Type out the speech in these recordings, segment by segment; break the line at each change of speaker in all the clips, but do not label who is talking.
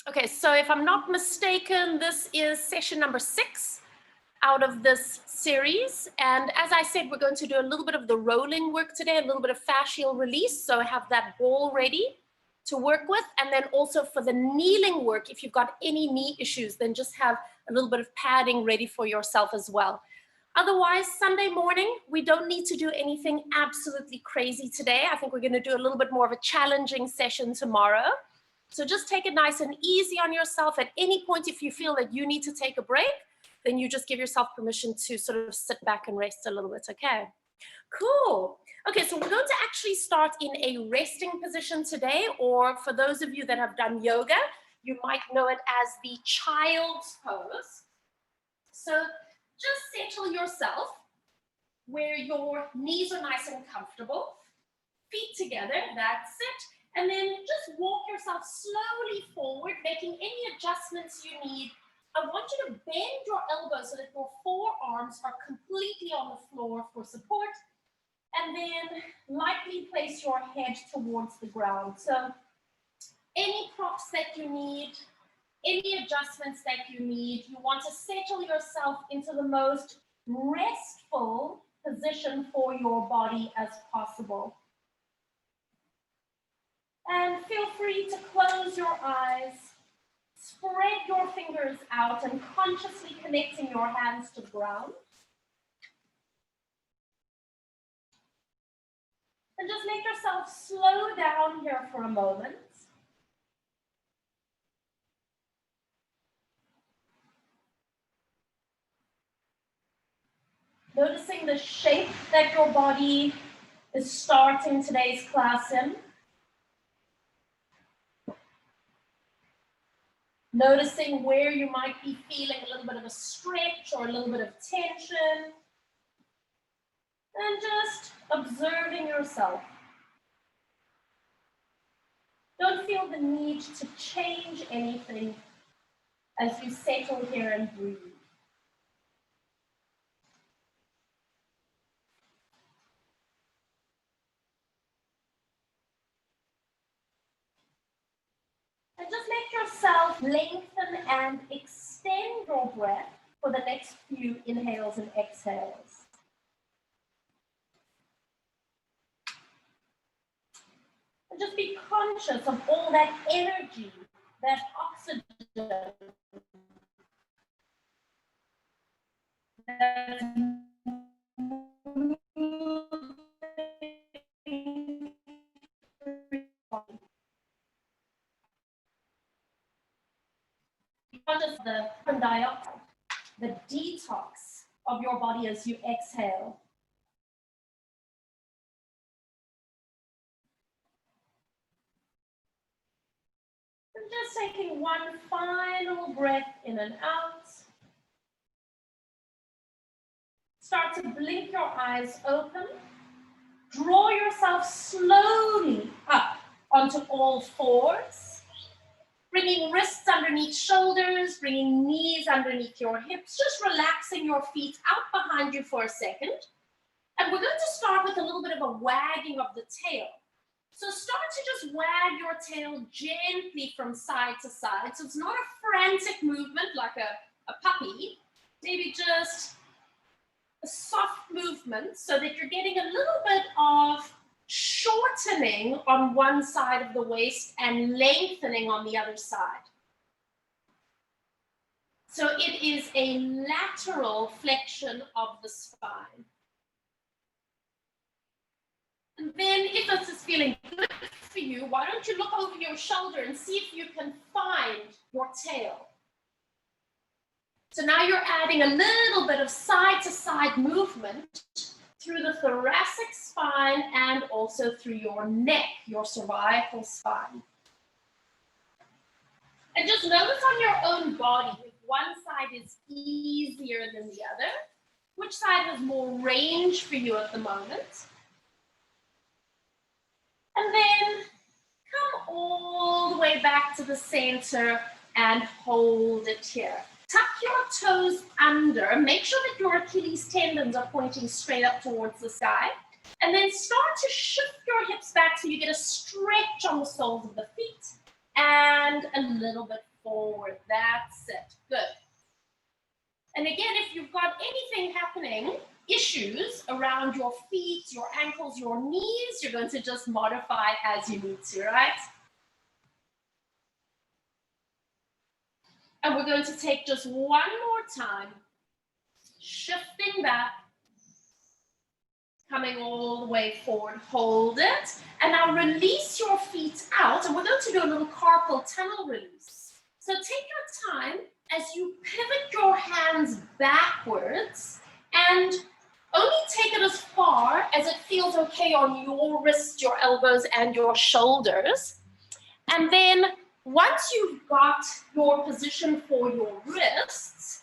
Okay, so if I'm not mistaken, this is session number 6 out of this series. And as I said, we're going to do a little bit of the rolling work today, a little bit of fascial release. So I have that ball ready to work with. And then also for the kneeling work, if you've got any knee issues, then just have a little bit of padding ready for yourself as well. Otherwise, Sunday morning, we don't need to do anything absolutely crazy today. I think we're going to do a little bit more of a challenging session tomorrow. So just take it nice and easy on yourself. At any point, if you feel that you need to take a break, then you just give yourself permission to sort of sit back and rest a little bit, okay? Cool. Okay, so we're going to actually start in a resting position today, or for those of you that have done yoga, you might know it as the child's pose. So just settle yourself where your knees are nice and comfortable, feet together, that's it. And then just walk yourself slowly forward, making any adjustments you need. I want you to bend your elbows so that your forearms are completely on the floor for support. And then lightly place your head towards the ground. So any props that you need, any adjustments that you need, you want to settle yourself into the most restful position for your body as possible. And feel free to close your eyes, spread your fingers out and consciously connecting your hands to the ground. And just make yourself slow down here for a moment. Noticing the shape that your body is starting today's class in. Noticing where you might be feeling a little bit of a stretch or a little bit of tension. And just observing yourself. Don't feel the need to change anything as you settle here and breathe. And just make yourself lengthen and extend your breath for the next few inhales and exhales. And just be conscious of all that energy, that oxygen, that's conscious of the carbon dioxide, the detox of your body as you exhale. And just taking one final breath in and out. Start to blink your eyes open. Draw yourself slowly up onto all fours. Bringing wrists underneath shoulders, bringing knees underneath your hips, just relaxing your feet out behind you for a second. And we're going to start with a little bit of a wagging of the tail. So start to just wag your tail gently from side to side. So it's not a frantic movement like a puppy, maybe just a soft movement so that you're getting a little bit of shortening on one side of the waist and lengthening on the other side. So it is a lateral flexion of the spine. And then if this is feeling good for you, why don't you look over your shoulder and see if you can find your tail. So now you're adding a little bit of side-to-side movement through the thoracic spine and also through your neck, your cervical spine. And just notice on your own body, if one side is easier than the other, which side has more range for you at the moment. And then come all the way back to the center and hold it here. Tuck your toes under. Make sure that your Achilles tendons are pointing straight up towards the sky. And then start to shift your hips back so you get a stretch on the soles of the feet and a little bit forward. That's it. Good. And again, if you've got anything happening, issues around your feet, your ankles, your knees, you're going to just modify as you need to, right? And we're going to take just one more time, shifting back, coming all the way forward, hold it, and now release your feet out, and we're going to do a little carpal tunnel release. So take your time as you pivot your hands backwards, and only take it as far as it feels okay on your wrists, your elbows, and your shoulders. And then once you've got your position for your wrists,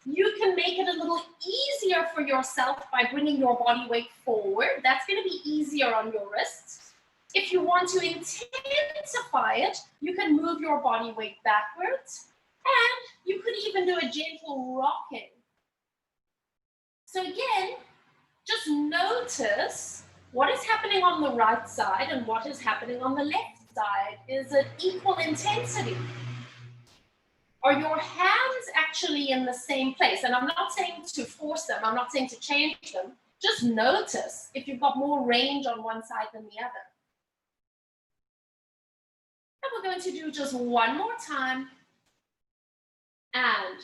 you can make it a little easier for yourself by bringing your body weight forward. That's going to be easier on your wrists. If you want to intensify it, you can move your body weight backwards, and you could even do a gentle rocking. So again, just notice what is happening on the right side and what is happening on the left side. Is it equal intensity? Are your hands actually in the same place? And I'm not saying to force them, I'm not saying to change them. Just notice if you've got more range on one side than the other. And we're going to do just one more time. And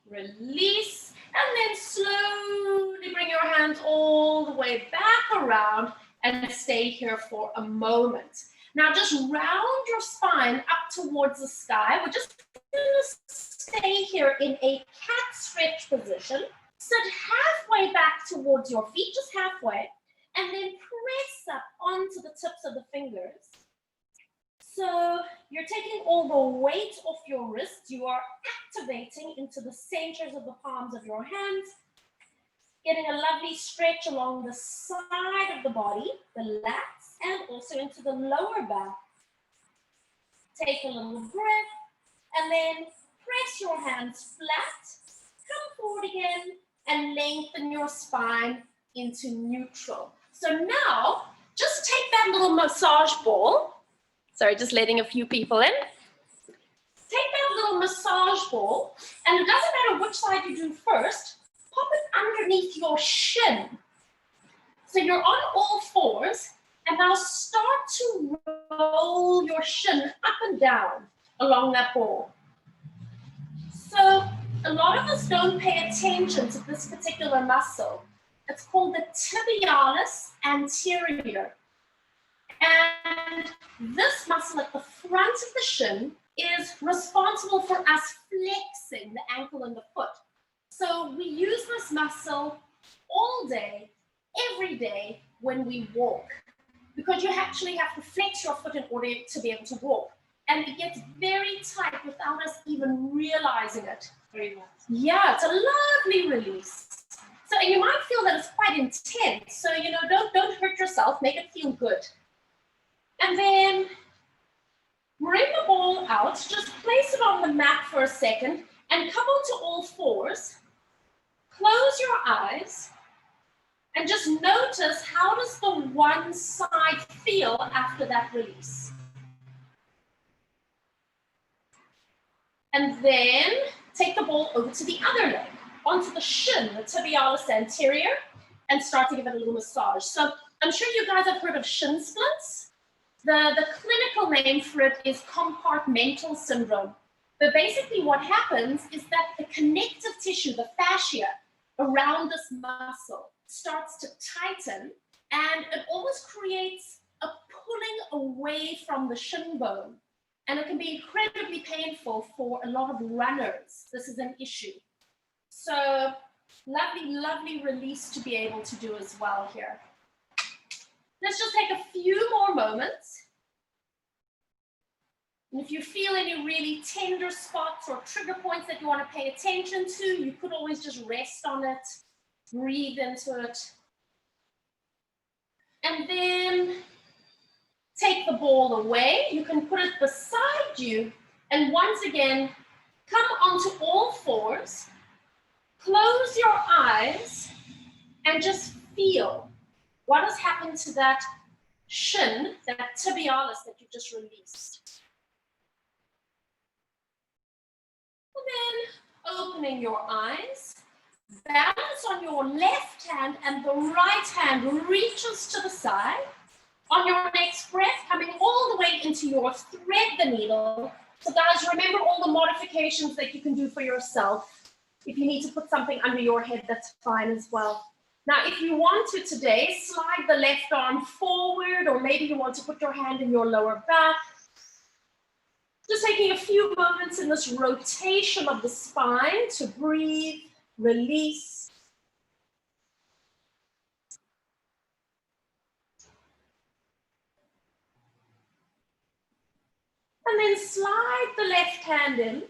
release. And then slowly bring your hands all the way back around and stay here for a moment. Now just round your spine up towards the sky. We're just going to stay here in a cat stretch position. Sit halfway back towards your feet, just halfway, and then press up onto the tips of the fingers. So you're taking all the weight off your wrists. You are activating into the centers of the palms of your hands, getting a lovely stretch along the side of the body, the lats, and also into the lower back. Take a little breath, and then press your hands flat, come forward again, and lengthen your spine into neutral. So now, just take that little massage ball. Sorry, just letting a few people in. Take that little massage ball, and it doesn't matter which side you do first, pop it underneath your shin. So you're on all fours, and now start to roll your shin up and down along that ball. So a lot of us don't pay attention to this particular muscle. It's called the tibialis anterior. And this muscle at the front of the shin is responsible for us flexing the ankle and the foot. So we use this muscle all day, every day when we walk, because you actually have to flex your foot in order to be able to walk. And it gets very tight without us even realizing it. Very nice. Yeah, it's a lovely release. So you might feel that it's quite intense. So, you know, don't hurt yourself, make it feel good. And then bring the ball out, just place it on the mat for a second and come onto all fours. Close your eyes and just notice, how does the one side feel after that release? And then take the ball over to the other leg, onto the shin, the tibialis anterior, and start to give it a little massage. So I'm sure you guys have heard of shin splints. The clinical name for it is compartmental syndrome. But basically what happens is that the connective tissue, the fascia around this muscle, starts to tighten, and it almost creates a pulling away from the shin bone. And it can be incredibly painful for a lot of runners. This is an issue. So lovely, lovely release to be able to do as well here. Let's just take a few more moments. And if you feel any really tender spots or trigger points that you want to pay attention to, you could always just rest on it, breathe into it. And then take the ball away. You can put it beside you. And once again, come onto all fours. Close your eyes and just feel what has happened to that shin, that tibialis that you just released. opening your eyes. Balance on your left hand and the right hand reaches to the side. On your next breath, coming all the way into your thread the needle. So guys, remember all the modifications that you can do for yourself. If you need to put something under your head, that's fine as well. Now, if you want to today, slide the left arm forward, or maybe you want to put your hand in your lower back. Just taking a few moments in this rotation of the spine to breathe, release. And then slide the left hand in.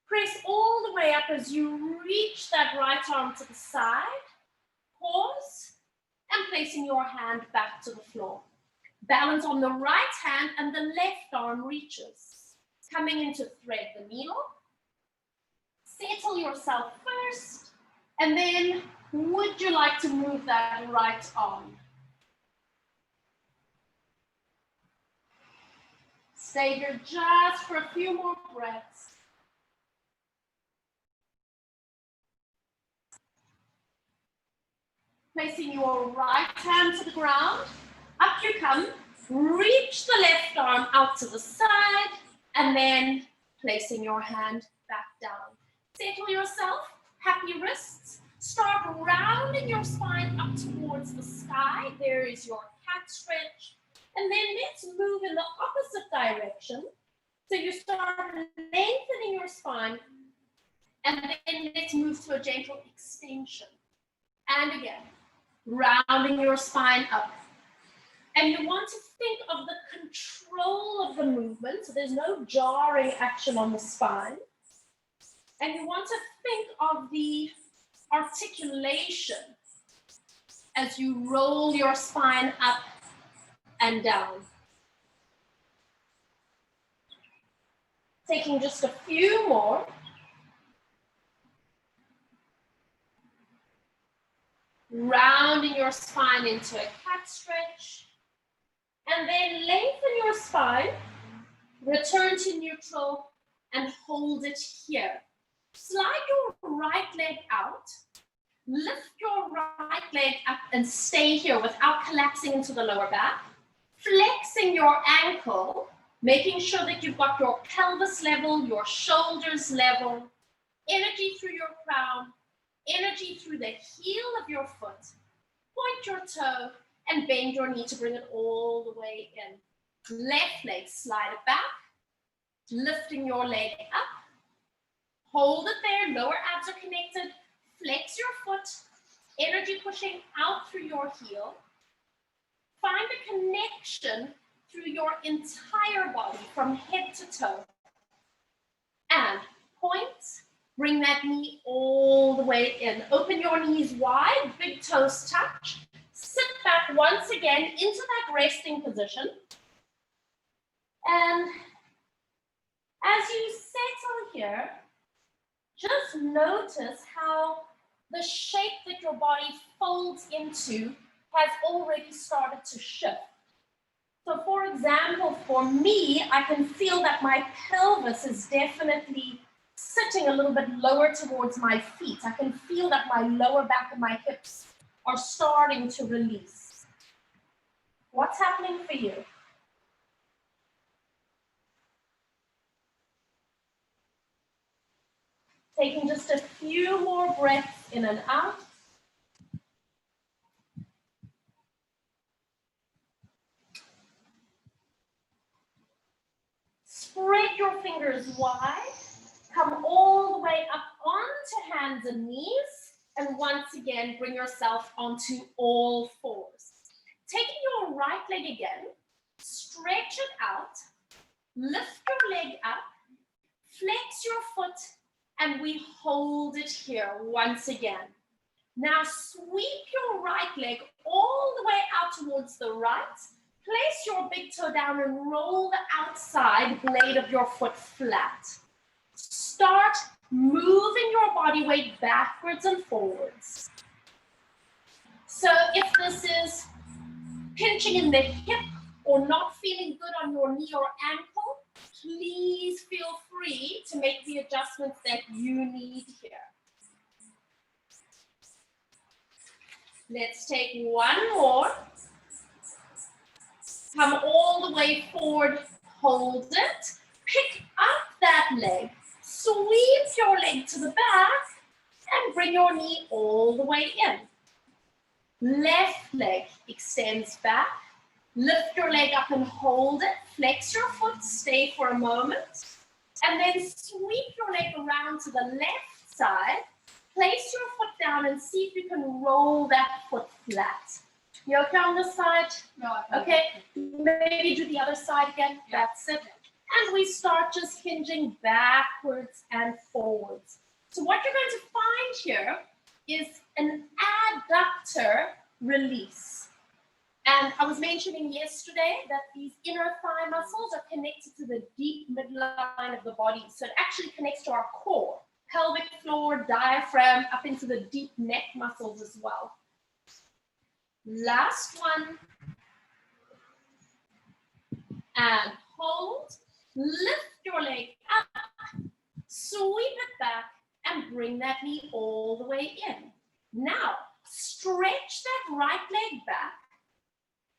Press all the way up as you reach that right arm to the side. Pause and placing your hand back to the floor. Balance on the right hand and the left arm reaches. Coming into thread the needle. Settle yourself first. And then would you like to move that right arm? Stay here just for a few more breaths. Placing your right hand to the ground. Up you come. Reach the left arm out to the side. And then placing your hand back down. Settle yourself. Happy wrists. Start rounding your spine up towards the sky. There is your cat stretch. And then let's move in the opposite direction. So you start lengthening your spine. And then let's move to a gentle extension. And again, rounding your spine up. And you want to think of the control of the movement. So there's no jarring action on the spine. And you want to think of the articulation as you roll your spine up and down. Taking just a few more. Rounding your spine into a cat stretch. And then lengthen your spine. Return to neutral and hold it here. Slide your right leg out. Lift your right leg up and stay here without collapsing into the lower back. Flexing your ankle, making sure that you've got your pelvis level, your shoulders level, energy through your crown, energy through the heel of your foot. Point your toe and bend your knee to bring it all the way in. Left leg, slide it back, lifting your leg up. Hold it there, lower abs are connected. Flex your foot, energy pushing out through your heel. Find a connection through your entire body from head to toe. And point, bring that knee all the way in. Open your knees wide, big toes touch. Sit back once again into that resting position. And as you settle here, just notice how the shape that your body folds into has already started to shift. So for example, for me, I can feel that my pelvis is definitely sitting a little bit lower towards my feet. I can feel that my lower back and my hips are starting to release. What's happening for you? Taking just a few more breaths in and out. Spread your fingers wide. Come all the way up onto hands and knees. And once again, bring yourself onto all fours. Taking your right leg again, stretch it out. Lift your leg up. Flex your foot. And we hold it here once again. Now sweep your right leg all the way out towards the right. Place your big toe down and roll the outside blade of your foot flat. Start moving your body weight backwards and forwards. So if this is pinching in the hip or not feeling good on your knee or ankle, please feel free to make the adjustments that you need here. Let's take one more. Come all the way forward, hold it. Pick up that leg, sweep your leg to the back, and bring your knee all the way in. Left leg extends back. Lift your leg up and hold it. Flex your foot, stay for a moment. And then sweep your leg around to the left side. Place your foot down and see if you can roll that foot flat. You okay on this side?
No.
Okay, maybe do the other side again. Yeah. That's it. And we start just hinging backwards and forwards. So what you're going to find here is an adductor release. And I was mentioning yesterday that these inner thigh muscles are connected to the deep midline of the body. So it actually connects to our core, pelvic floor, diaphragm, up into the deep neck muscles as well. Last one. And hold. Lift your leg up. Sweep it back and bring that knee all the way in. Now, stretch that right leg back.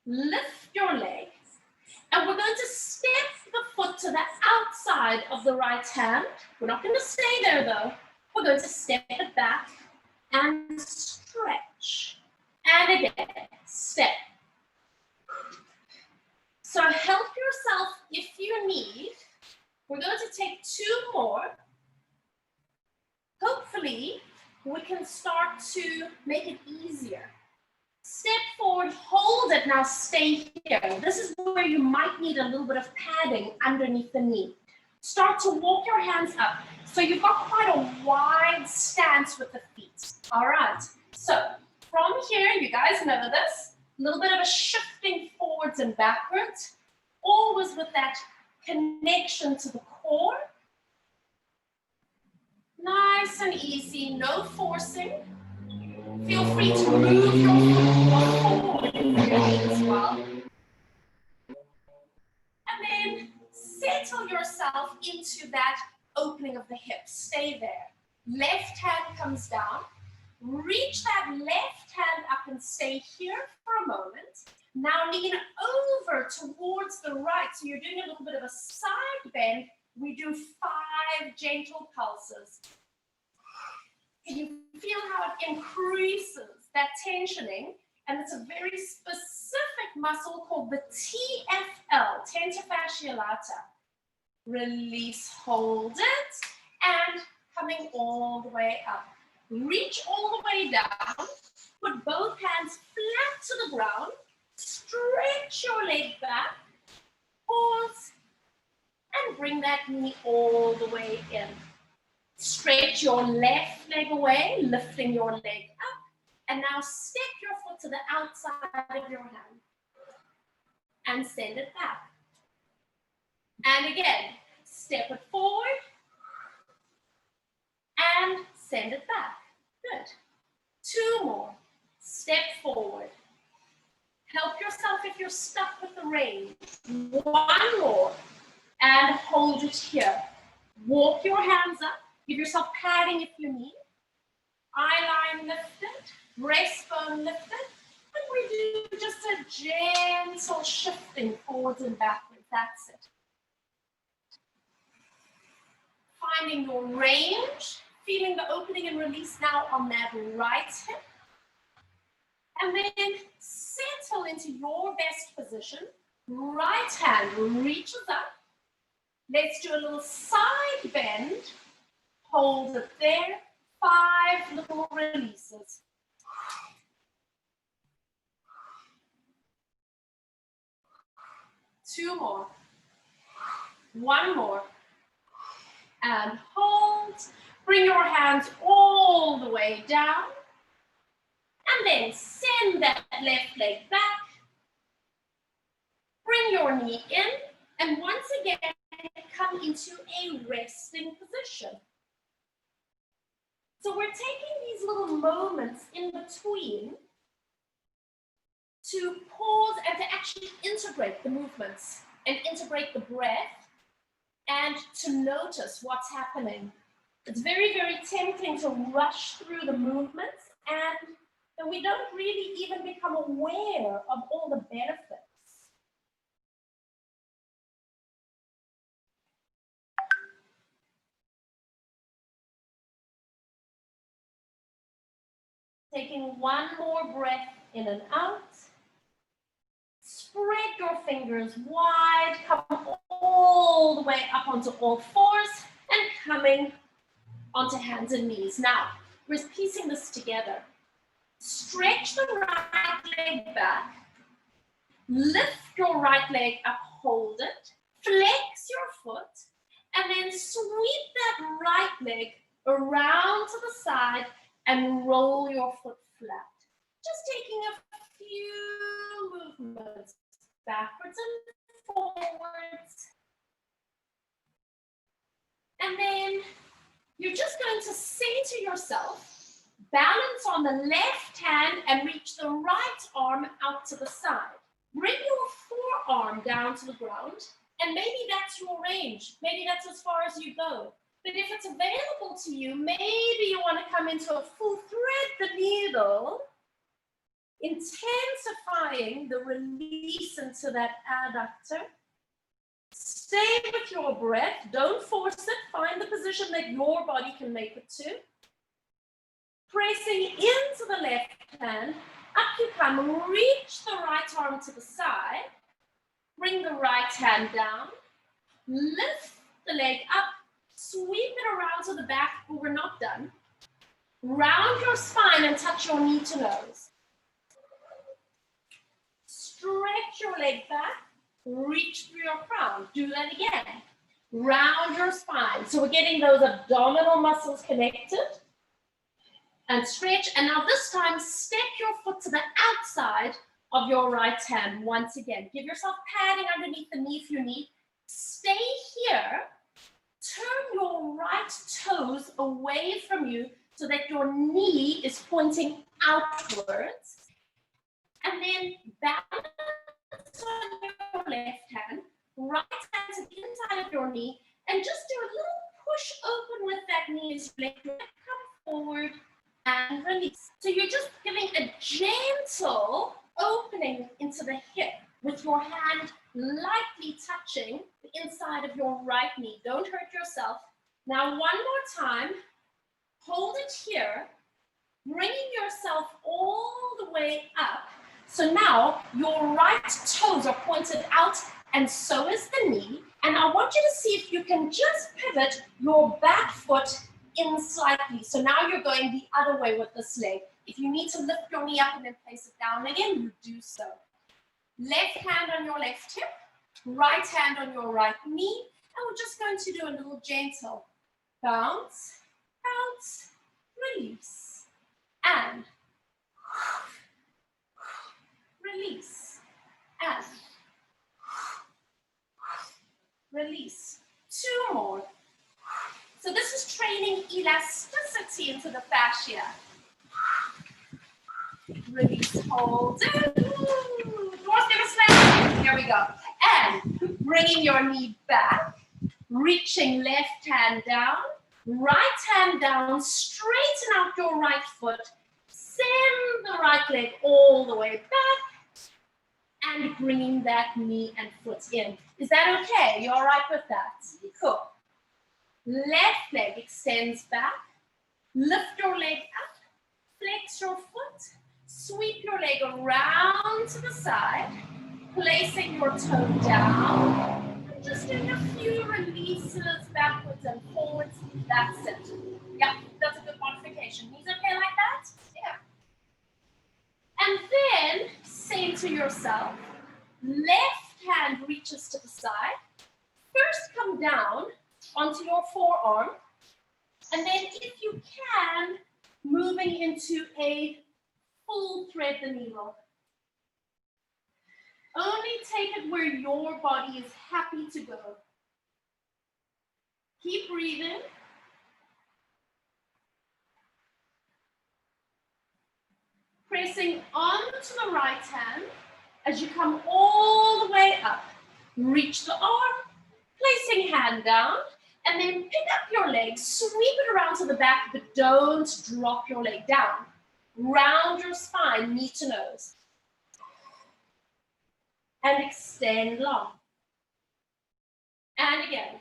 Lift your leg. And we're going to step the foot to the outside of the right hand. We're not going to stay there though. We're going to step it back and stretch. And again, step. So help yourself if you need. We're going to take two more. Hopefully, we can start to make it easier. Step forward, hold it, now stay here. This is where you might need a little bit of padding underneath the knee. Start to walk your hands up. So you've got quite a wide stance with the feet. All right, so from here, you guys know this, a little bit of a shifting forwards and backwards, always with that connection to the core. Nice and easy, no forcing. Feel free to move your foot forward if you need as well. And then settle yourself into that opening of the hips. Stay there. Left hand comes down. Reach that left hand up and stay here for a moment. Now lean over towards the right. So you're doing a little bit of a side bend. We do 5 gentle pulses. Can you feel how it increases that tensioning? And it's a very specific muscle called the TFL, tentor fascia lata. Release, hold it, and coming all the way up. Reach all the way down. Put both hands flat to the ground. Stretch your leg back. Pause. And bring that knee all the way in. Stretch your left leg away, lifting your leg up. And now step your foot to the outside of your hand. And send it back. And again, step it forward. And send it back. Good. 2 more. Step forward. Help yourself if you're stuck with the range. 1 more. And hold it here. Walk your hands up. Give yourself padding if you need. Eye line lifted. Breastbone lifted. And we do just a gentle shifting forwards and backwards. That's it. Finding your range. Feeling the opening and release now on that right hip. And then settle into your best position. Right hand reaches up. Let's do a little side bend. Hold it there. 5 little releases. Two more. 1 more. And hold. Bring your hands all the way down. And then send that left leg back. Bring your knee in. And once again, come into a resting position. So we're taking these little moments in between to pause and to actually integrate the movements and integrate the breath and to notice what's happening. It's very, very tempting to rush through the movements, and we don't really even become aware of all the benefits. Taking one more breath in and out. Spread your fingers wide, come all the way up onto all fours, and coming onto hands and knees. Now, we're piecing this together. Stretch the right leg back. Lift your right leg up, hold it. Flex your foot, and then sweep that right leg around to the side and roll your foot flat. Just taking a few movements backwards and forwards. And then you're just going to say to yourself, balance on the left hand and reach the right arm out to the side. Bring your forearm down to the ground, and maybe that's your range. Maybe that's as far as you go. But if it's available to you, maybe you want to come into a full thread the needle, intensifying the release into that adductor. Stay with your breath. Don't force it. Find the position that your body can make it to. Pressing into the left hand, up you come. Reach the right arm to the side. Bring the right hand down. Lift the leg up. Sweep it around to the back, but we're not done. Round your spine and touch your knee to nose. Stretch your leg back. Reach through your crown. Do that again. Round your spine. So we're getting those abdominal muscles connected. And stretch. And now this time, step your foot to the outside of your right hand once again. Give yourself padding underneath the knee if you need. Stay here. Turn your right toes away from you so that your knee is pointing outwards. And then balance on your left hand, right hand to the inside of your knee, and just do a little push open with that knee as you let your leg come forward and release. So you're just giving a gentle opening into the hip with your hand lightly touching the inside of your right knee. Don't hurt yourself. Now, one more time. Hold it here, bringing yourself all the way up. So now your right toes are pointed out, and so is the knee. And I want you to see if you can just pivot your back foot in slightly. So now you're going the other way with this leg. If you need to lift your knee up and then place it down again, you do so. Left hand on your left hip, right hand on your right knee, and we're just going to do a little gentle bounce, bounce, release, and release, and release. Two more. So this is training elasticity into the fascia. Release, hold it. Doors give a slam. Here we go. And bringing your knee back, reaching left hand down, right hand down, straighten out your right foot, send the right leg all the way back, and bringing that knee and foot in. Is that okay? You all right with that? Cool. Left leg extends back, lift your leg up, flex your foot, sweep your leg around to the side, placing your toe down, and just doing a few releases backwards and forwards. That's it. Yeah, that's a good modification. Knees okay like that? Yeah. And then say to yourself, left hand reaches to the side. First come down onto your forearm, and then if you can, moving into a full thread the needle. Only take it where your body is happy to go. Keep breathing. Pressing onto the right hand as you come all the way up. Reach the arm, Placing hand down, and then pick up your leg, sweep it around to the back, but don't drop your leg down. Round your spine, knee to nose. And extend long. And again.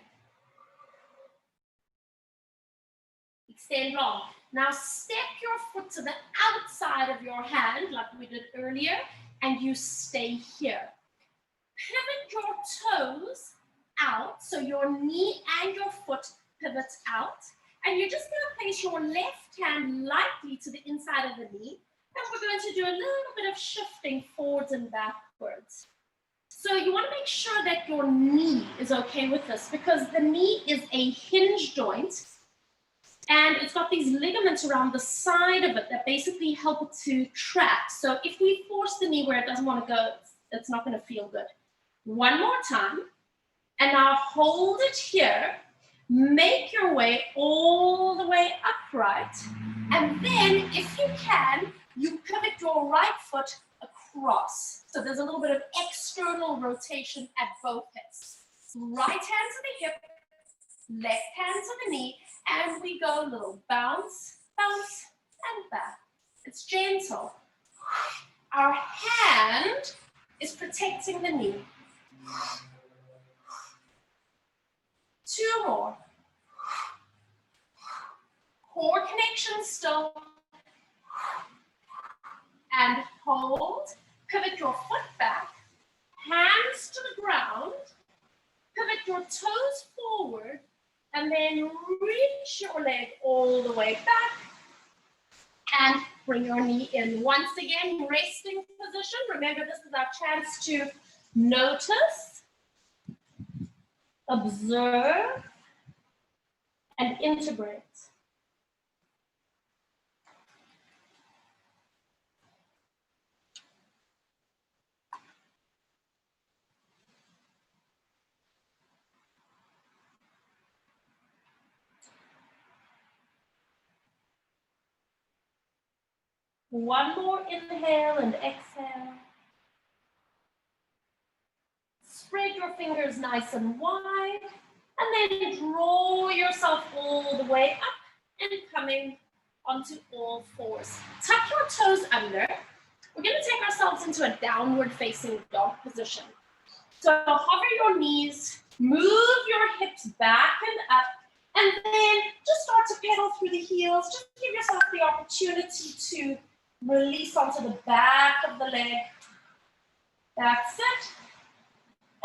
Extend long. Now step your foot to the outside of your hand, like we did earlier, and you stay here. Pivot your toes out, so your knee and your foot pivot out. And you're just going to place your left hand lightly to the inside of the knee. And we're going to do a little bit of shifting forwards and backwards. So you want to make sure that your knee is okay with this, because the knee is a hinge joint. And it's got these ligaments around the side of it that basically help it to track. So if we force the knee where it doesn't want to go, it's not going to feel good. One more time. And now hold it here. Make your way all the way upright. And then, if you can, you pivot your right foot across. So there's a little bit of external rotation at both hips. Right hand to the hip, left hand to the knee, and we go a little bounce, bounce, and back. It's gentle. Our hand is protecting the knee. 2 more. Core connection still. And hold. Pivot your foot back. Hands to the ground. Pivot your toes forward. And then reach your leg all the way back. And bring your knee in. Once again, resting position. Remember, this is our chance to notice, observe, and integrate. One more inhale and exhale. Spread your fingers nice and wide, and then draw yourself all the way up and coming onto all fours. Tuck your toes under. We're going to take ourselves into a downward facing dog position. So hover your knees, move your hips back and up, and then just start to pedal through the heels. Just give yourself the opportunity to release onto the back of the leg. That's it.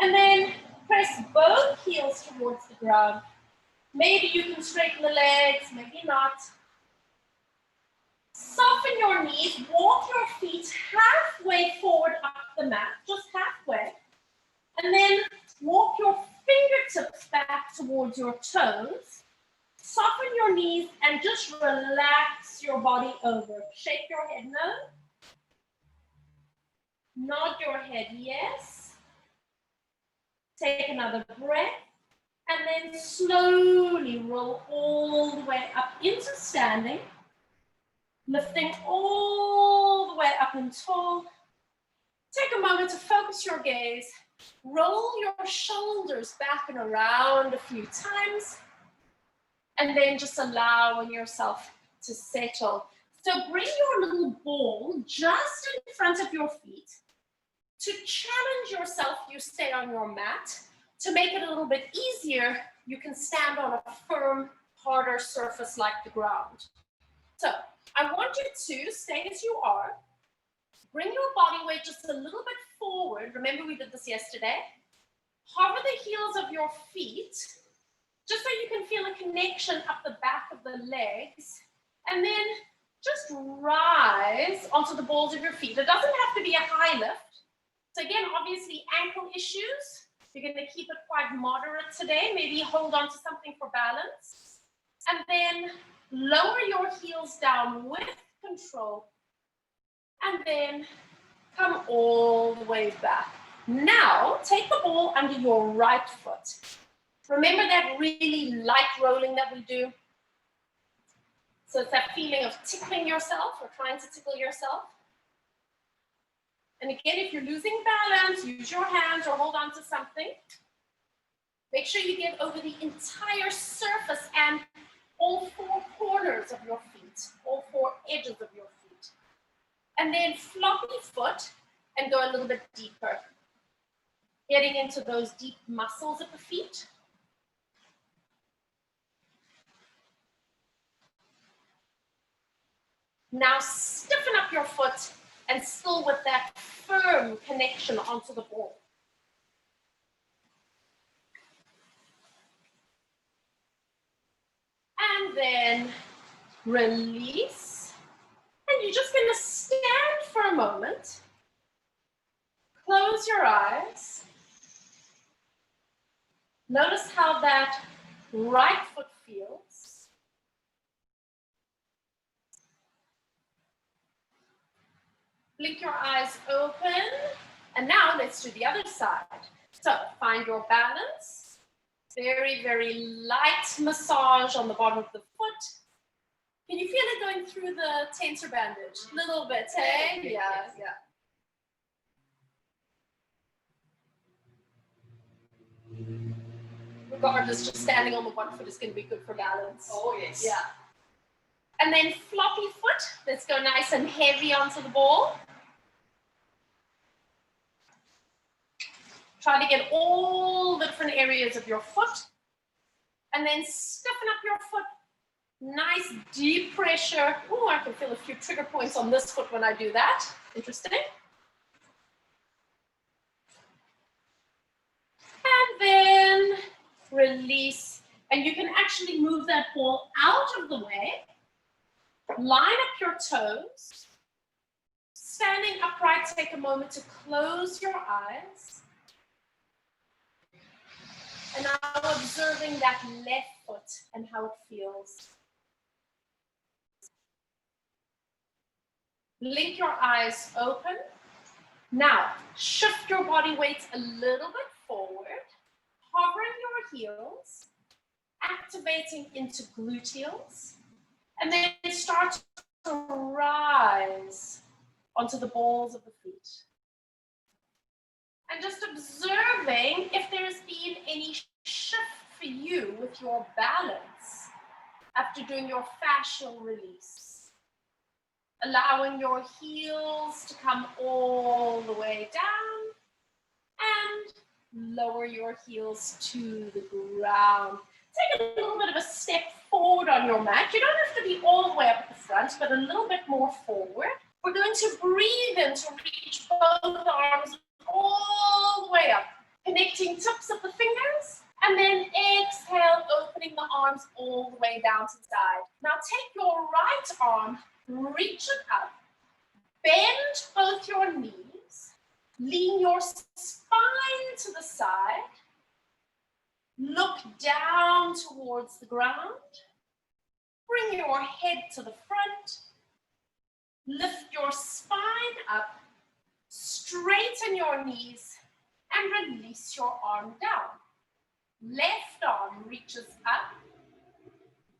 And then press both heels towards the ground. Maybe you can straighten the legs, maybe not. Soften your knees, walk your feet halfway forward up the mat, just halfway. And then walk your fingertips back towards your toes. Soften your knees and just relax your body over. Shake your head no. Nod your head yes. Take another breath. And then slowly roll all the way up into standing. Lifting all the way up and tall. Take a moment to focus your gaze. Roll your shoulders back and around a few times. And then just allowing yourself to settle. So bring your little ball just in front of your feet. To challenge yourself, you stay on your mat. To make it a little bit easier, you can stand on a firm, harder surface like the ground. So I want you to stay as you are. Bring your body weight just a little bit forward. Remember we did this yesterday. Hover the heels of your feet, just so you can feel a connection up the back of the legs. And then just rise onto the balls of your feet. It doesn't have to be a high lift. So again, obviously ankle issues. You're going to keep it quite moderate today. Maybe hold on to something for balance. And then lower your heels down with control. And then come all the way back. Now, take the ball under your right foot. Remember that really light rolling that we do? So it's that feeling of tickling yourself or trying to tickle yourself. And again, if you're losing balance, use your hands or hold on to something. Make sure you get over the entire surface and all four corners of your feet, all four edges of your feet. And then floppy foot and go a little bit deeper, getting into those deep muscles at the feet. Now stiffen up your foot and still with that firm connection onto the ball. And then release. And you're just going to stand for a moment. Close your eyes. Notice how that right foot feels. Blink your eyes open. And now let's do the other side. So find your balance. Very, very light massage on the bottom of the foot. Can you feel it going through the tensor bandage? A little bit, hey? Yeah, yeah. Regardless, just standing on the one foot is going to be good for balance.
Oh, yes.
Yeah. And then floppy foot. Let's go nice and heavy onto the ball. Try to get all the different areas of your foot. And then stiffen up your foot. Nice deep pressure. Oh, I can feel a few trigger points on this foot when I do that. Interesting. And then release. And you can actually move that ball out of the way. Line up your toes. Standing upright, take a moment to close your eyes. And now observing that left foot and how it feels. Blink your eyes open. Now, shift your body weight a little bit forward, hovering your heels, activating into gluteals, and then start to rise onto the balls of the feet. And just observing if there's been any shift for you with your balance after doing your fascial release. Allowing your heels to come all the way down and lower your heels to the ground. Take a little bit of a step forward on your mat. You don't have to be all the way up at the front, but a little bit more forward. We're going to breathe in to reach both arms all the way up, connecting tips of the fingers, and then exhale, opening the arms all the way down to the side. Now take your right arm, reach it up, bend both your knees, lean your spine to the side, look down towards the ground, bring your head to the front, lift your spine up, straighten your knees, and release your arm down. Left arm reaches up,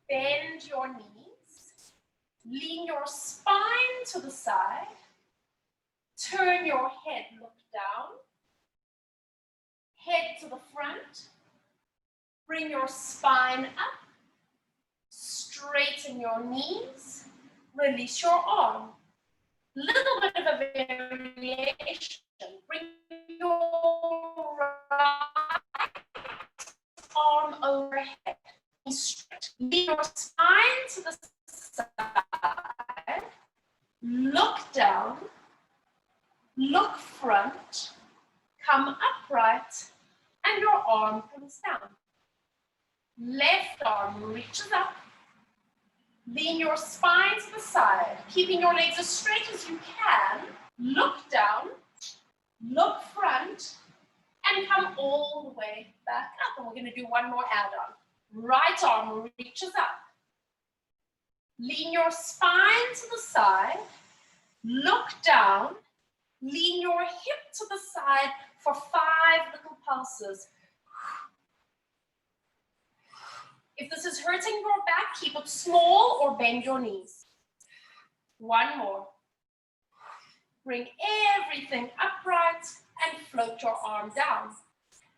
bend your knees, lean your spine to the side, turn your head, look down, head to the front, bring your spine up, straighten your knees, release your arm. Little bit of a variation. Bring your right arm overhead. Lean your spine to the side. Look down. Look front. Come upright. And your arm comes down. Left arm reaches up. Lean your spine to the side, keeping your legs as straight as you can. Look down, look front, and come all the way back up. And we're going to do one more add-on. Right arm reaches up. Lean your spine to the side, look down, lean your hip to the side for 5 little pulses. If this is hurting your back, keep it small or bend your knees. One more. Bring everything upright and float your arm down.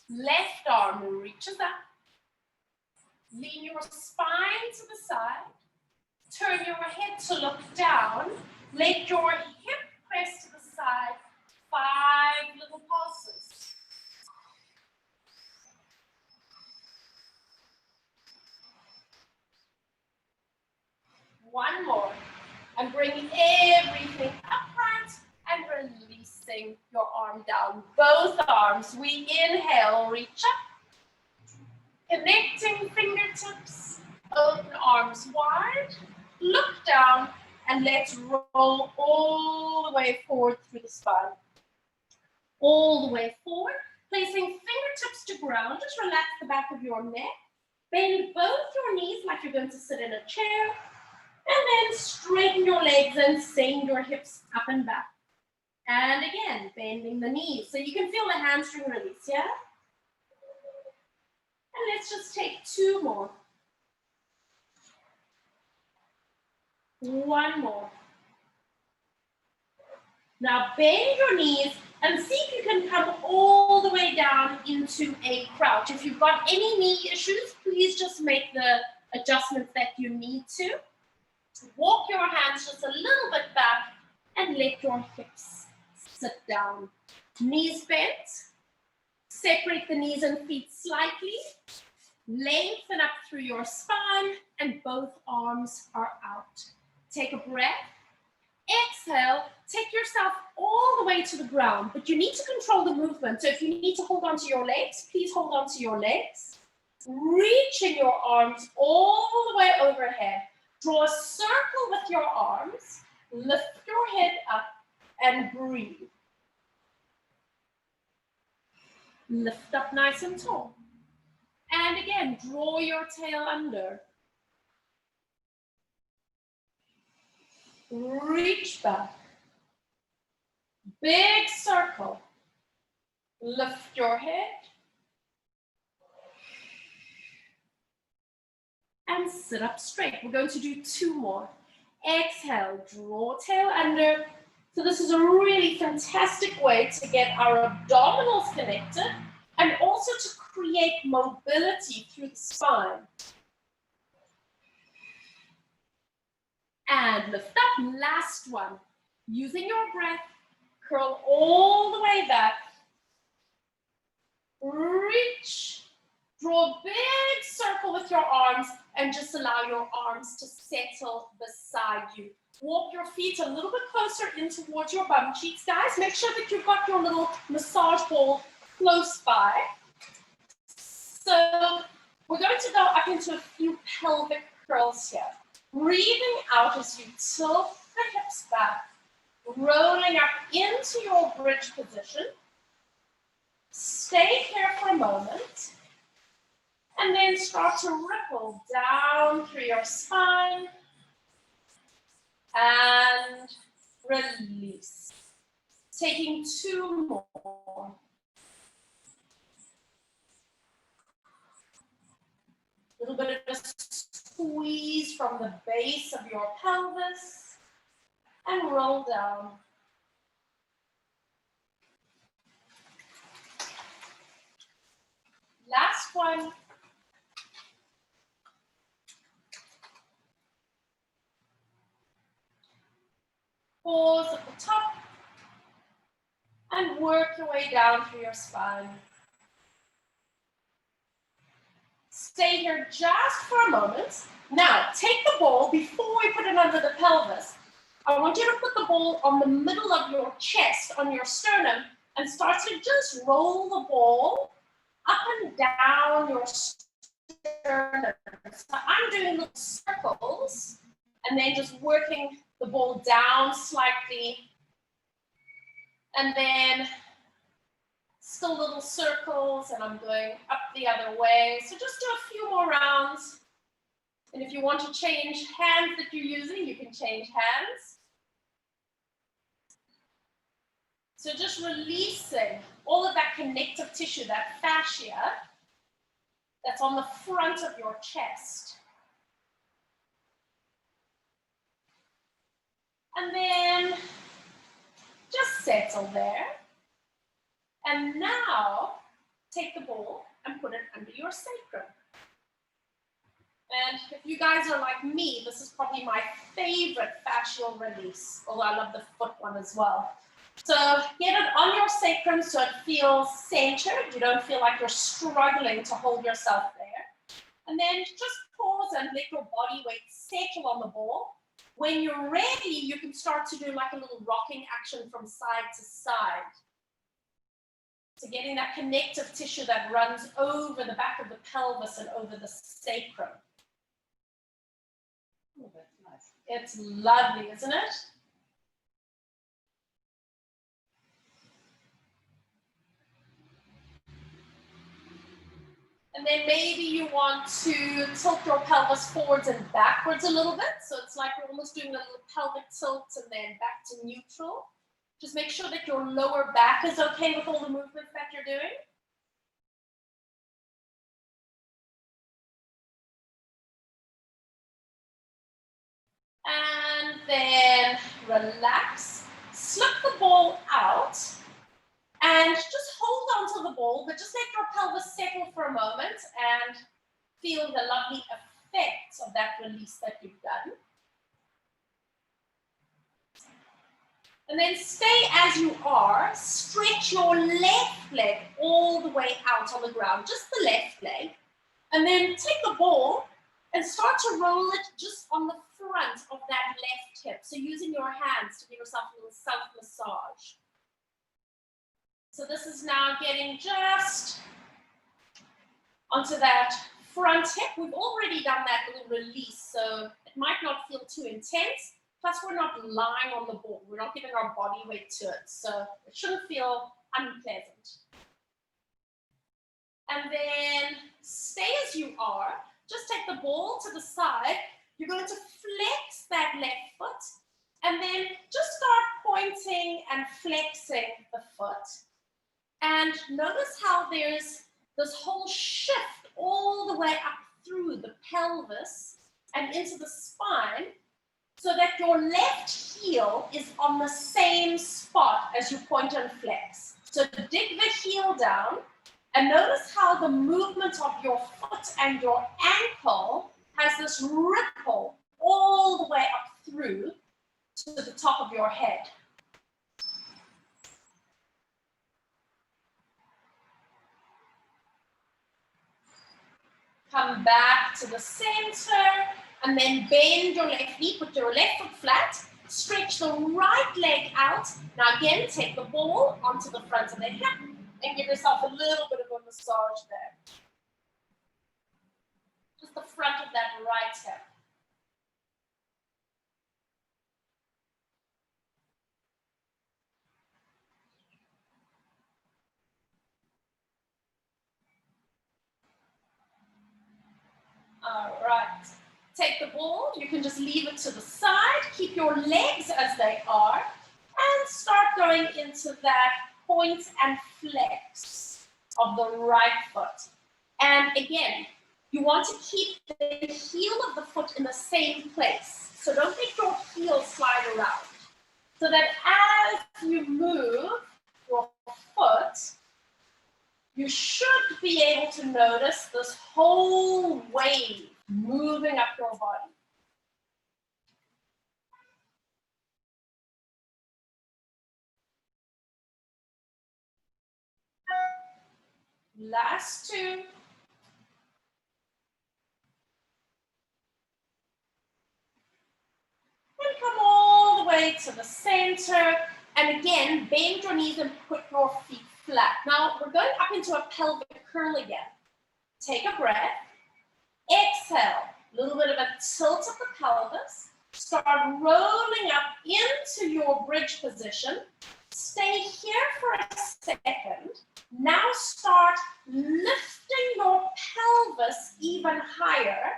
Left arm reaches up. Lean your spine to the side. Turn your head to look down. Let your hip press to the side. 5 little pulses. One more. And bring everything upright and releasing your arm down. Both arms. We inhale, reach up. Connecting fingertips. Open arms wide. Look down and let's roll all the way forward through the spine. All the way forward. Placing fingertips to ground. Just relax the back of your neck. Bend both your knees like you're going to sit in a chair. And then straighten your legs and send your hips up and back. And again, bending the knees. So you can feel the hamstring release, yeah? And let's just take 2 more. One more. Now bend your knees and see if you can come all the way down into a crouch. If you've got any knee issues, please just make the adjustments that you need to. Walk your hands just a little bit back and let your hips sit down. Knees bent. Separate the knees and feet slightly. Lengthen up through your spine and both arms are out. Take a breath. Exhale. Take yourself all the way to the ground, but you need to control the movement. So if you need to hold on to your legs, please hold on to your legs. Reaching your arms all the way overhead. Draw a circle with your arms, lift your head up, and breathe. Lift up nice and tall. And again, draw your tail under. Reach back. Big circle. Lift your head. And sit up straight. We're going to do 2 more. Exhale, draw tail under. So this is a really fantastic way to get our abdominals connected and also to create mobility through the spine. And lift up, last one. Using your breath, curl all the way back. Reach. Draw a big circle with your arms and just allow your arms to settle beside you. Walk your feet a little bit closer in towards your bum cheeks, guys. Make sure that you've got your little massage ball close by. So we're going to go up into a few pelvic curls here. Breathing out as you tilt the hips back, rolling up into your bridge position. Stay here for a moment. And then start to ripple down through your spine and release. Taking 2 more. A little bit of a squeeze from the base of your pelvis and roll down. Last one. Pause at the top and work your way down through your spine. Stay here just for a moment. Now, take the ball, before we put it under the pelvis, I want you to put the ball on the middle of your chest, on your sternum, and start to just roll the ball up and down your sternum. So I'm doing little circles, and then just working the ball down slightly, and then still little circles, and I'm going up the other way. So just do a few more rounds. And if you want to change hands that you're using, you can change hands. So just releasing all of that connective tissue, that fascia, that's on the front of your chest. And then just settle there. And now take the ball and put it under your sacrum. And if you guys are like me, this is probably my favorite fascial release, although I love the foot one as well. So get it on your sacrum so it feels centered. You don't feel like you're struggling to hold yourself there. And then just pause and let your body weight settle on the ball. When you're ready, you can start to do like a little rocking action from side to side. So getting that connective tissue that runs over the back of the pelvis and over the sacrum.
Oh, that's nice.
It's lovely, isn't it? And then maybe you want to tilt your pelvis forwards and backwards a little bit. So it's like you're almost doing a little pelvic tilt and then back to neutral. Just make sure that your lower back is okay with all the movements that you're doing. And then relax, slip the ball out, and just hold on to the ball, but just let your pelvis settle for a moment and feel the lovely effects of that release that you've done. And then stay as you are, stretch your left leg all the way out on the ground, just the left leg, and then take the ball and start to roll it just on the front of that left hip. So using your hands to give yourself a little self-massage. So this is now getting just onto that front hip. We've already done that little release, so it might not feel too intense. Plus, we're not lying on the ball. We're not giving our body weight to it, so it shouldn't feel unpleasant. And then stay as you are. Just take the ball to the side. You're going to flex that left foot, and then just start pointing and flexing the foot. And notice how there's this whole shift all the way up through the pelvis and into the spine, so that your left heel is on the same spot as you point and flex. So dig the heel down, and notice how the movement of your foot and your ankle has this ripple all the way up through to the top of your head. Come back to the center, and then bend your left knee, put your left foot flat, stretch the right leg out. Now again, take the ball onto the front of the hip and give yourself a little bit of a massage there. Just the front of that right hip. All right. Take the ball, you can just leave it to the side, keep your legs as they are, and start going into that point and flex of the right foot. And again, you want to keep the heel of the foot in the same place. So don't let your heel slide around. So that as you move your foot, you should be able to notice this whole wave moving up your body. Last two. And come all the way to the center. And again, bend your knees and put your feet flat. Now, we're going up into a pelvic curl again. Take a breath. Exhale. A little bit of a tilt of the pelvis. Start rolling up into your bridge position. Stay here for a second. Now start lifting your pelvis even higher.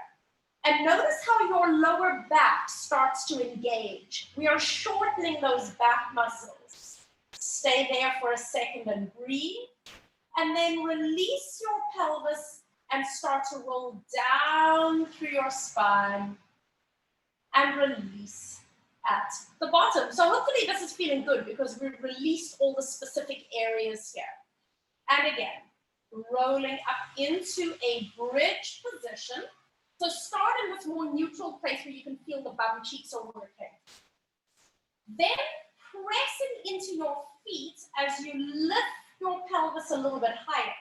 And notice how your lower back starts to engage. We are shortening those back muscles. Stay there for a second and breathe. And then release your pelvis and start to roll down through your spine and release at the bottom. So hopefully this is feeling good because we've released all the specific areas here. And again, rolling up into a bridge position. So start in this more neutral place where you can feel the bum cheeks are working. Then pressing into your feet as you lift your pelvis a little bit higher.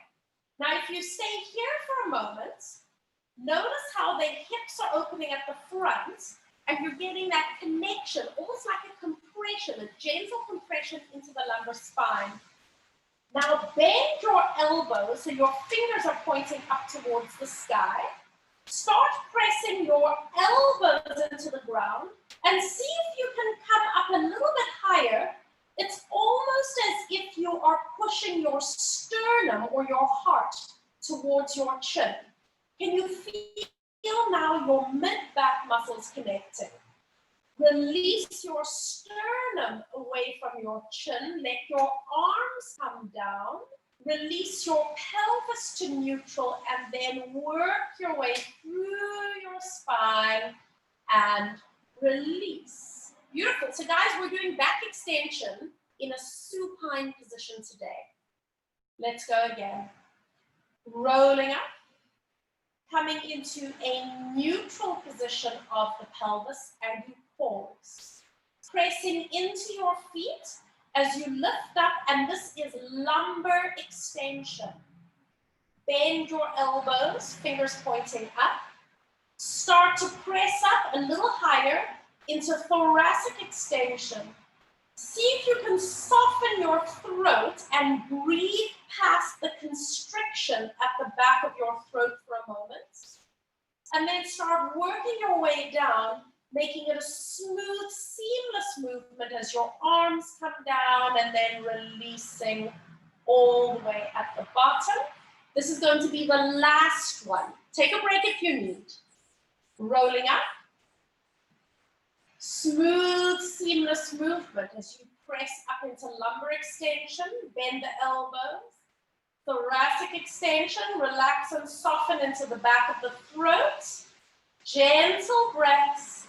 Now, if you stay here for a moment, notice how the hips are opening at the front and you're getting that connection, almost like a compression, a gentle compression into the lumbar spine. Now, bend your elbows so your fingers are pointing up towards the sky. Start pressing your elbows into the ground and see if you can come up a little bit higher. It's almost as if you are pushing your sternum or your heart towards your chin. Can you feel now your mid-back muscles connecting? Release your sternum away from your chin. Let your arms come down. Release your pelvis to neutral and then work your way through your spine and release. Beautiful. So guys, we're doing back extension in a supine position today. Let's go again. Rolling up, coming into a neutral position of the pelvis and you pause. Pressing into your feet as you lift up, and this is lumbar extension. Bend your elbows, fingers pointing up. Start to press up a little higher into thoracic extension. See if you can soften your throat and breathe past the constriction at the back of your throat for a moment. And then start working your way down, making it a smooth, seamless movement as your arms come down and then releasing all the way at the bottom. This is going to be the last one. Take a break if you need. Rolling up. Smooth, seamless movement as you press up into lumbar extension, bend the elbows. Thoracic extension, relax and soften into the back of the throat. Gentle breaths.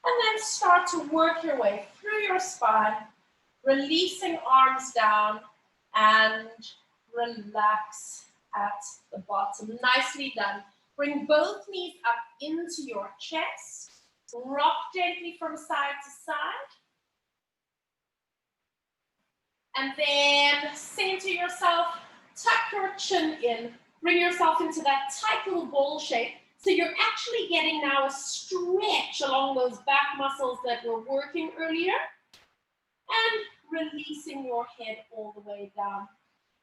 And then start to work your way through your spine, releasing arms down and relax at the bottom. Nicely done. Bring both knees up into your chest. Rock gently from side to side. And then center yourself, tuck your chin in, bring yourself into that tight little ball shape. So you're actually getting now a stretch along those back muscles that were working earlier. And releasing your head all the way down.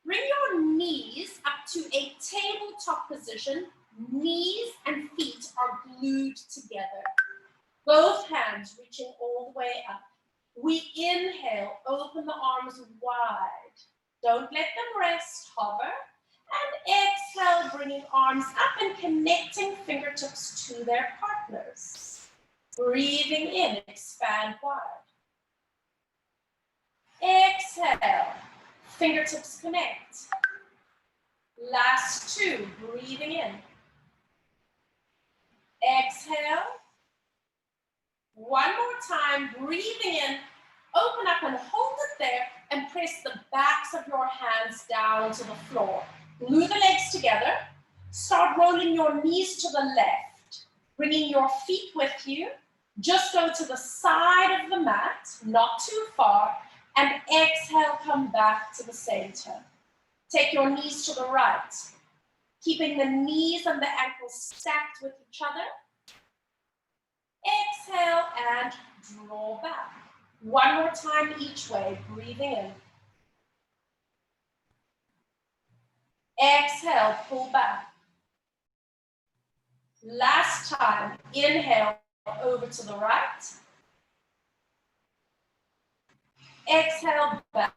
Bring your knees up to a tabletop position. Knees and feet are glued together. Both hands reaching all the way up. We inhale, open the arms wide. Don't let them rest, hover. And exhale, bringing arms up and connecting fingertips to their partners. Breathing in, expand wide. Exhale, fingertips connect. Last two, breathing in. Exhale. One more time, breathing in, open up and hold it there and press the backs of your hands down to the floor. Glue the legs together. Start rolling your knees to the left, bringing your feet with you. Just go to the side of the mat, not too far, and exhale, come back to the center. Take your knees to the right, keeping the knees and the ankles stacked with each other. Exhale and draw back. One more time each way, breathing in. Exhale, pull back. Last time, inhale over to the right. Exhale back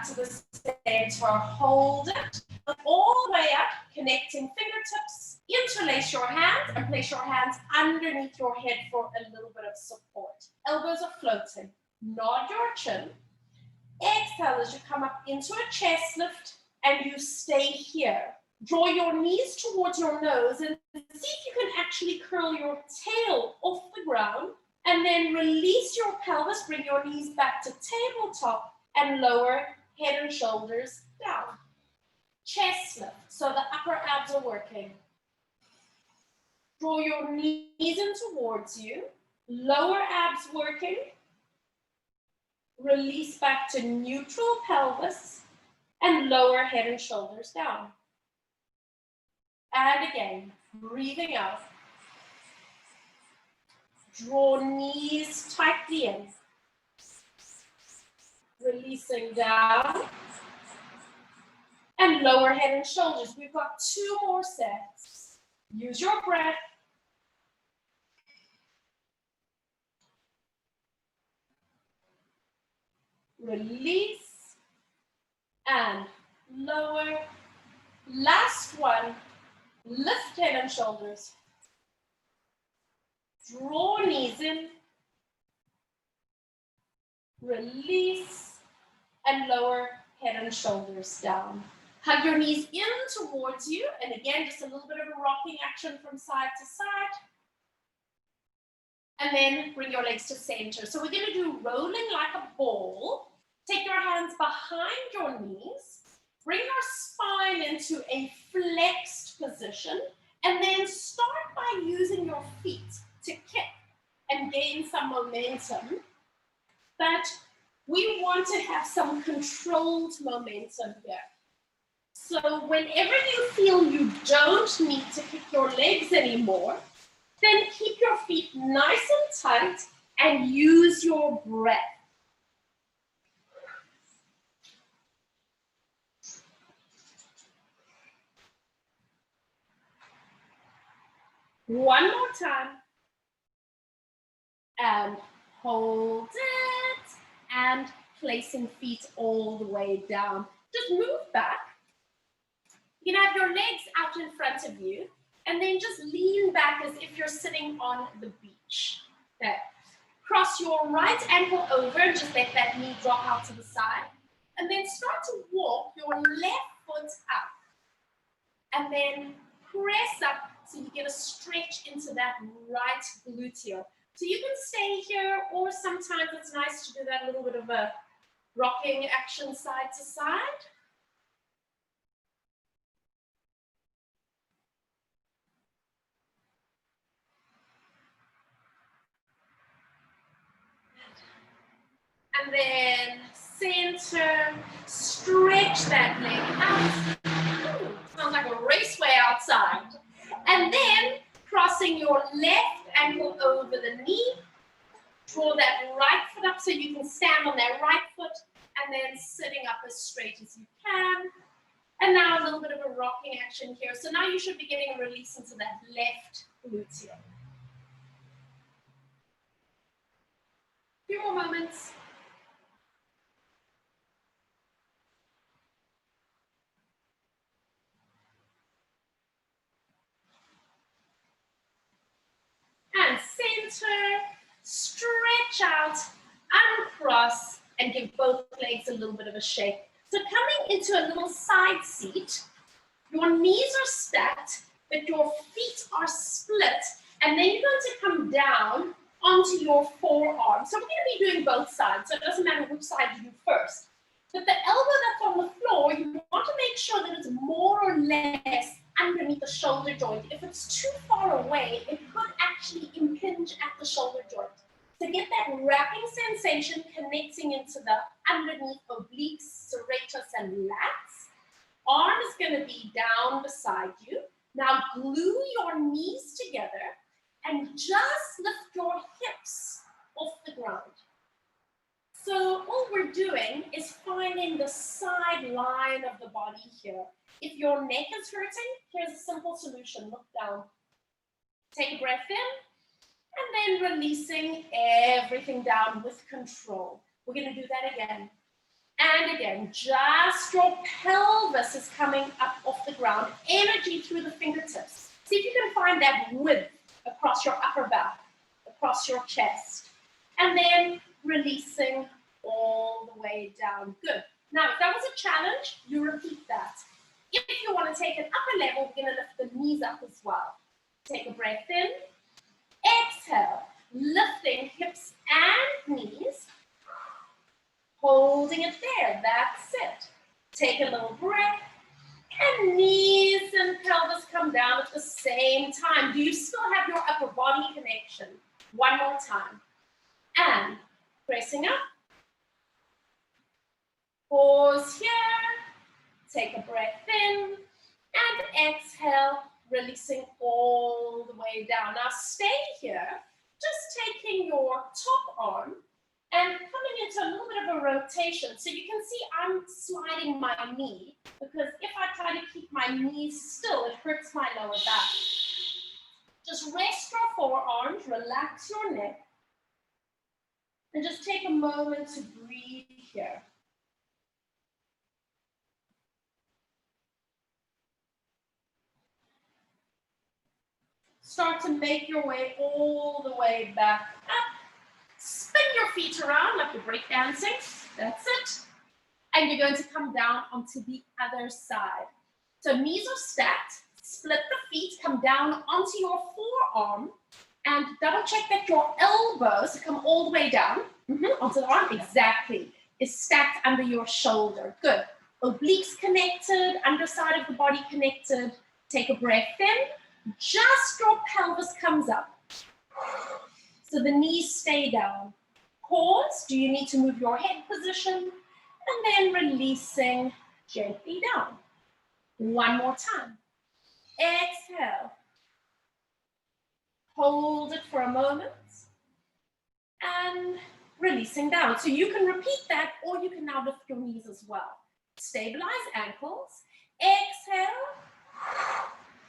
to the center, hold it. All the way up, connecting fingertips. Interlace your hands and place your hands underneath your head for a little bit of support. Elbows are floating. Nod your chin. Exhale as you come up into a chest lift and you stay here. Draw your knees towards your nose and see if you can actually curl your tail off the ground and then release your pelvis. Bring your knees back to tabletop and lower head and shoulders down. Chest lift, so the upper abs are working. Draw your knees in towards you, lower abs working. Release back to neutral pelvis and lower head and shoulders down. And again, breathing out. Draw knees tightly in. Releasing down. And lower head and shoulders. We've got 2 more sets. Use your breath. Release. And lower. Last one. Lift head and shoulders. Draw knees in. Release. And lower head and shoulders down. Hug your knees in towards you. And again, just a little bit of a rocking action from side to side. And then bring your legs to center. So we're going to do rolling like a ball. Take your hands behind your knees. Bring your spine into a flexed position. And then start by using your feet to kick and gain some momentum. But we want to have some controlled momentum here. So whenever you feel you don't need to kick your legs anymore, then keep your feet nice and tight and use your breath. One more time. And hold it. And placing feet all the way down. Just move back. You can have your legs out in front of you. And then just lean back as if you're sitting on the beach. Okay. Cross your right ankle over and just let that knee drop out to the side. And then start to walk your left foot up. And then press up so you get a stretch into that right gluteal. So you can stay here, or sometimes it's nice to do that little bit of a rocking action side to side. And then center, stretch that leg out. Ooh, sounds like a raceway outside. And then crossing your left ankle over the knee. Draw that right foot up so you can stand on that right foot, and then sitting up as straight as you can. And now a little bit of a rocking action here. So now you should be getting a release into that left gluteal. A few more moments. And center, stretch out, uncross, and give both legs a little bit of a shake. So coming into a little side seat, your knees are stacked, but your feet are split, and then you're going to come down onto your forearm. So we're going to be doing both sides, so it doesn't matter which side you do first. But the elbow that's on the floor, you want to make sure that it's more or less underneath the shoulder joint. If it's too far away, it could actually impinge at the shoulder joint. To get that wrapping sensation connecting into the underneath obliques, serratus, and lats, arm is going to be down beside you. Now glue your knees together and just lift your hips off the ground. So all we're doing is finding the side line of the body here. If your neck is hurting, here's a simple solution. Look down. Take a breath in, and then releasing everything down with control. We're going to do that again. And again, just your pelvis is coming up off the ground. Energy through the fingertips. See if you can find that width across your upper back, across your chest. And then releasing all the way down. Good. Now, if that was a challenge, you repeat that. If you want to take an upper level, we're going to lift the knees up as well. Take a breath in. Exhale. Lifting hips and knees. Holding it there. That's it. Take a little breath. And knees and pelvis come down at the same time. Do you still have your upper body connection? One more time. And pressing up. Pause here. Take a breath in. And exhale, releasing all the way down. Now stay here, just taking your top arm and coming into a little bit of a rotation. So you can see I'm sliding my knee because if I try to keep my knees still, it hurts my lower back. Just rest your forearms, relax your neck, and just take a moment to breathe here. Start to make your way all the way back up. Spin your feet around like you're breakdancing. That's it. And you're going to come down onto the other side. So knees are stacked. Split the feet, come down onto your forearm, and double check that your elbows come all the way down onto the arm. Exactly. Is stacked under your shoulder. Good. Obliques connected, underside of the body connected. Take a breath in. Just your pelvis comes up. So the knees stay down. Pause. Do you need to move your head position? And then releasing gently down. One more time. Exhale. Hold it for a moment. And releasing down. So you can repeat that, or you can now lift your knees as well. Stabilize ankles. Exhale.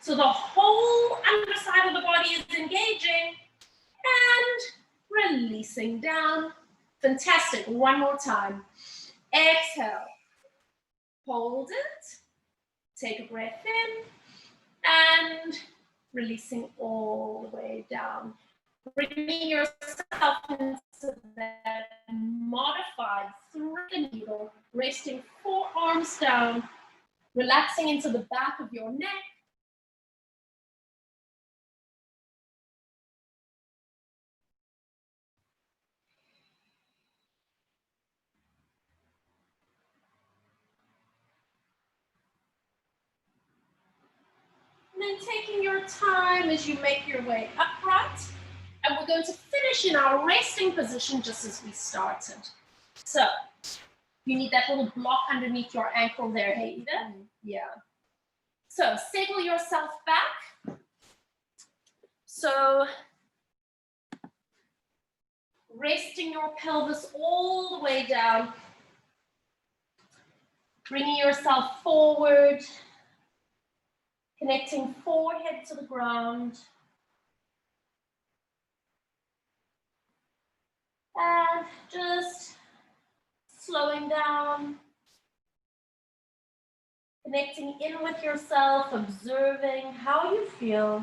So the whole underside of the body is engaging. And releasing down. Fantastic. One more time. Exhale. Hold it. Take a breath in. And releasing all the way down. Bringing yourself into that modified thread needle, resting forearms down, relaxing into the back of your neck. And then taking your time as you make your way upright. And we're going to finish in our resting position just as we started. So you need that little block underneath your ankle there, hey, Ida? Yeah. So settle yourself back. So resting your pelvis all the way down. Bringing yourself forward. Connecting forehead to the ground. And just slowing down. Connecting in with yourself, observing how you feel.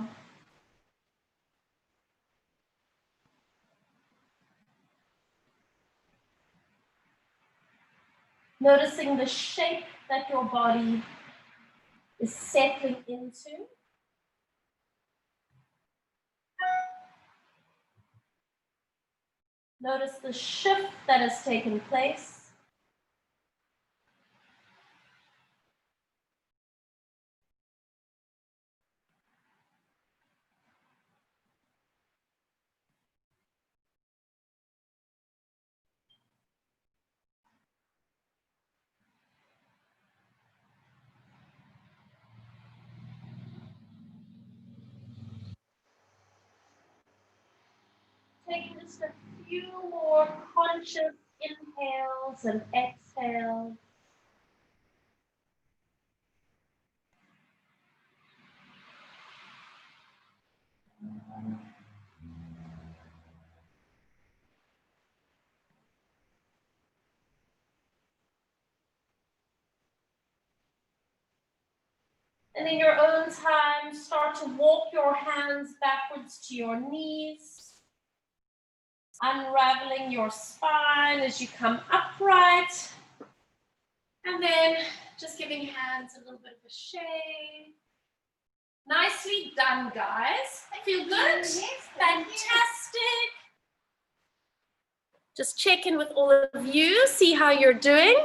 Noticing the shape that your body is settling into. Notice the shift that has taken place. Take just a few more conscious inhales and exhales. And in your own time, start to walk your hands backwards to your knees, unraveling your spine as you come upright. And then just giving hands a little bit of a shake. Nicely done, guys. Feel good? Yes, fantastic. Just check in with all of you, see how you're doing.